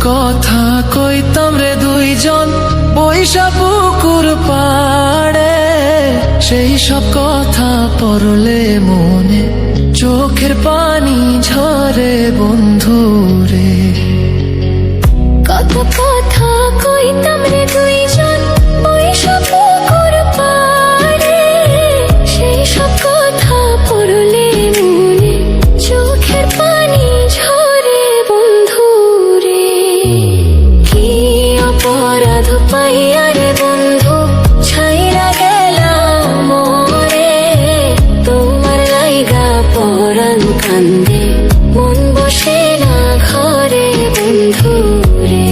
কথা কইতাম রে দুইজন বৈশা পুকুর পাড়ে, সেই সব কথা পড়লে মনে চোখের পানি ঝরে বন্ধু রে। কত কথা কইতাম রে দুইজন বৈশা পুকুর পাড়ে, সেই সব কথা পড়লে মনে চোখের পানি ঝরে বন্ধু রে। কি অপরাধ পাইয়া রে বন্ধু ছাইরা গেলাম মোরে, তোমার লাইগা পরাণ কান্দে মন বসে না ঘরে বন্ধু রে।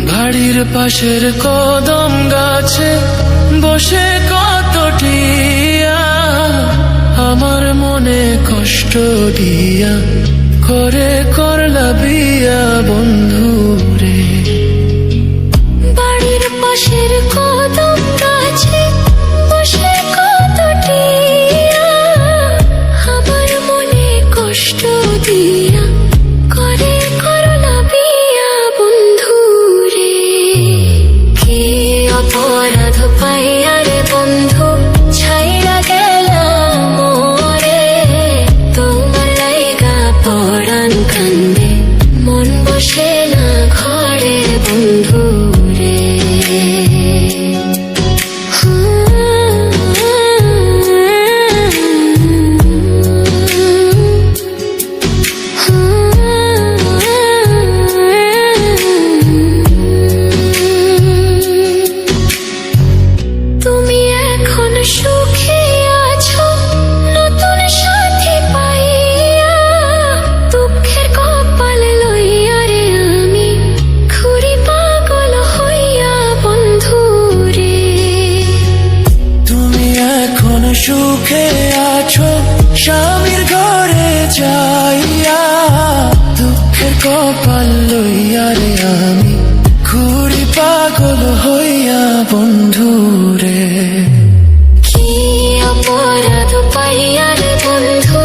বাড়ির পাশের কদম গাছে বসে কত টিয়া, আমার মনে কষ্ট দিয়া করে করলা বিয়া বন্ধু রে। বাড়ির পাশের কদম গাছে বসে কত টিয়া, আমার মনে কষ্ট দিয়া করে করলা বিয়া বন্ধু রে। কি অপরাধ পাইয়া রে বন্ধু ছাইরা গেলাম মোরে, তোমার লাইগা পরাণ কান্দে মন বসে না ঘরে বন্ধু রে। তুমি এখন সুখে আছো নতুন সাথী পাইয়া, দুঃখের কপাল লইয়া রে আমি ঘুরি পাগল হইয়া বন্ধু রে। তুমি এখন সুখে আছো স্বামীর ঘরে যাইয়া, দুঃখের কপাল লইয়া রে আমি ঘুরি পাগল হইয়া বন্ধু রে। কি অপরাধ পাইয়া রে বন্ধু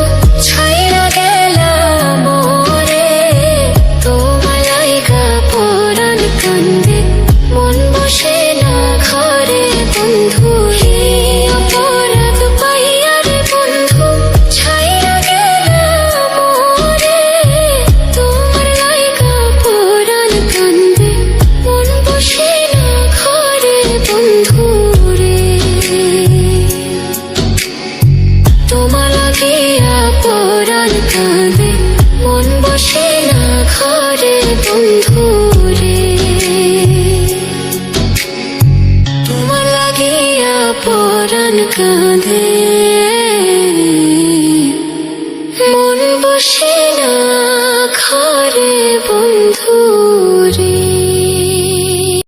ছাইরা গেলাম মোরে, তোমার লাইগা পরাণ কান্দে মন বসে না ঘরে বন্ধু রে। অপরাধ পাইয়া রে বন্ধু ছাইরা গেলাম মোরে, তোমার লাইগা পরাণ কান্দে মন বসে না ঘরে বন্ধু রে। তোমার লাগিয়া পরাণ কাঁদে মন বসে না ঘরে বন্ধু রে। তোমার লাগিয়া পরাণ কাঁদে মন বসে না ঘরে বন্ধু।